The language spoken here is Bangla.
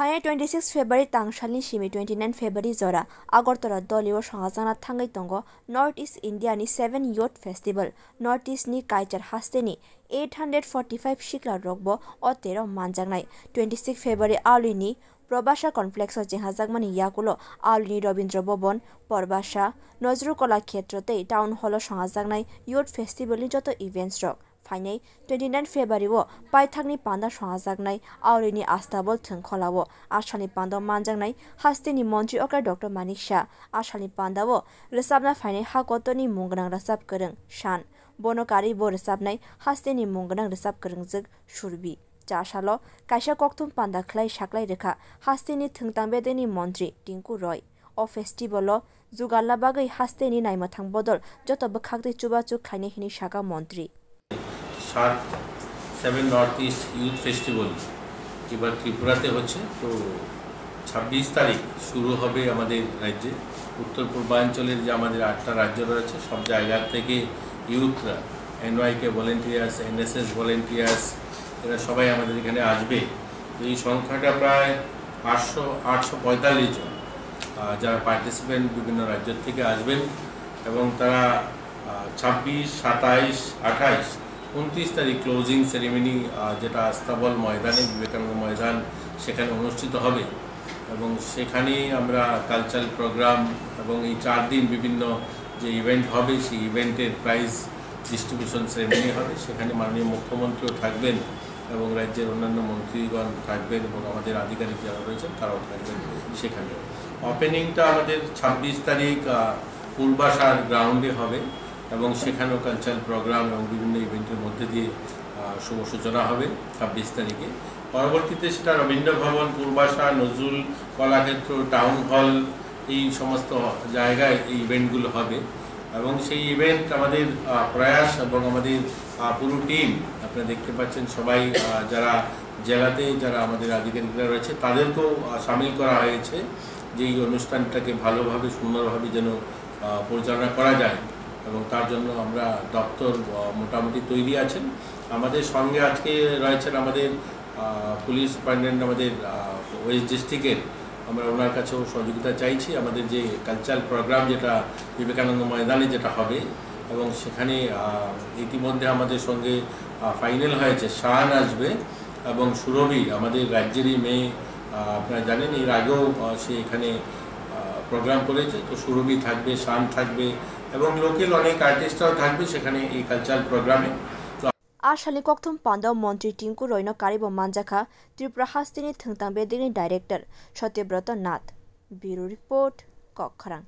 फाइने 26 फेब्रुआरी तांगशालनि सिमी 29 फेब्रुआरी जरा आगरतला दलियो संगाजाना थांगै तंगो नॉर्थ ईस्ट इंडिया नि 7 youth फेस्टिवल नॉर्थ ईस्ट नि काइचार हास्तेनि 845 शिकला रगबो अतेरो मानजांनाय 26 फेब्रुआरी आलुनि प्रबाशा कॉम्प्लेक्स जेहाजागमानि याकुलो आलुनि रवींद्र भवन परबाशा नजरु कला क्षेत्रते टाउन हल संगाजांनाय youth फेस्टिवल नि जतो इवेंट्स रक फाइनै 29 फेब्रुआरी वो पाइथागनि पान्दा संगाजागनाय आउरिनि आस्ताबल थोंखलावो आसामनि पान्दा मानजांनाय हास्तेनि मन्त्री अक्रा डॉक्टर मानिक शाह आसामनि पान्दावो रोजाबना फाइनै हाकतनि मुंगनां रोजाब गोरों शान बनकारि बो रोजाबनाय हास्तेनि मुंगनां रोजाब गोरोंजों सुरबि चासालो काइसा कक्थुम पान्दा खलाय साख्लाय रेखा हास्तेनि थोंतां बेदेनि मन्त्री टिंकु रय अ फेस्टिवलो जुगाला बागै हास्तेनि नायमथां बदल जत बखागदे चुबाचु खाइने हिनि शाखा मन्त्री 7 नॉर्थ ईस्ट यूथ फेस्टिवल এবার ত্রিপুরাতে হচ্ছে তো 26 তারিখ শুরু হবে আমাদের রাজ্যে উত্তর পূর্বাঞ্চলের যে আমাদের 8টা রাজ্য রয়েছে সব জায়গা থেকে ইউথরা এনওয়াইকে ভলেন্টিয়ার্স এনএসএস ভলেন্টিয়ার্স এরা সবাই আমাদের এখানে আসবে তো এই সংখ্যাটা প্রায় 845 জন যারা পার্টিসিপেন্ট বিভিন্ন রাজ্য থেকে আসবেন এবং তারা 26, 27, 28, 29 তারিখ ক্লোজিং সেরিমনি যেটা আস্তাবল ময়দানে বিবেকানন্দ ময়দান সেখানে অনুষ্ঠিত হবে এবং সেখানে আমরা কালচারাল প্রোগ্রাম এবং এই 4 দিন বিভিন্ন যে ইভেন্ট হবে সেই ইভেন্টের প্রাইজ ডিস্ট্রিবিউশন সেরিমনি হবে সেখানে মাননীয় মুখ্যমন্ত্রীও থাকবেন এবং রাজ্যের অন্যান্য মন্ত্রীগণ থাকবেন এবং আমাদের আধিকারিক যারা রয়েছেন তারাও থাকবেন সেখানে ওপেনিংটা আমাদের 26 তারিখ পূর্বাশার গ্রাউন্ডে হবে এবং সেখানেও কালচারাল প্রোগ্রাম এবং বিভিন্ন ইভেন্টের মধ্যে দিয়ে শুভ সূচনা হবে 26 তারিখে পরবর্তীতে সেটা রবীন্দ্র ভবন পূর্বাশা নজরুল কলাক্ষেত্র টাউন হল এই সমস্ত জায়গায় এই ইভেন্টগুলো হবে এবং সেই ইভেন্ট আমাদের প্রয়াস এবং আমাদের পুরো টিম আপনারা দেখতে পাচ্ছেন সবাই যারা জেলাতে যারা আমাদের আধিকারিকরা রয়েছে তাদেরকেও সামিল করা হয়েছে যে এই অনুষ্ঠানটাকে ভালোভাবে সুন্দরভাবে যেন পরিচালনা করা যায় এবং তার জন্য আমরা দপ্তর মোটামুটি তৈরি আছেন আমাদের সঙ্গে আজকে রয়েছেন আমাদের পুলিশ সুপারিনটেন্ডেন্ট আমাদের ওয়েস্ট ডিস্ট্রিক্টের আমরা ওনার কাছেও সহযোগিতা চাইছি আমাদের যে কালচারাল প্রোগ্রাম যেটা বিবেকানন্দ ময়দানে যেটা হবে এবং সেখানে ইতিমধ্যে আমাদের সঙ্গে ফাইনাল হয়েছে শান আসবে এবং সুরভি আমাদের রাজ্যেরই মেয়ে আপনারা জানেন এর আগেও সে এখানে প্রোগ্রাম করেছে তো সুরভি থাকবে শান থাকবে এবং লোকাল অনেক আর্টিস্টরাও থাকবে সেখানে এই কালচারাল প্রোগ্রামে आशाली कक्थुम पान्दाव मन्त्री टिंकु रयनो कारिबो मानजाखा त्रिपुरा हास्तिनि थोंतां बेदिनि डाइरेक्टर सत्यव्रत नाथ ब्यूरो रिपोर्ट कखरां।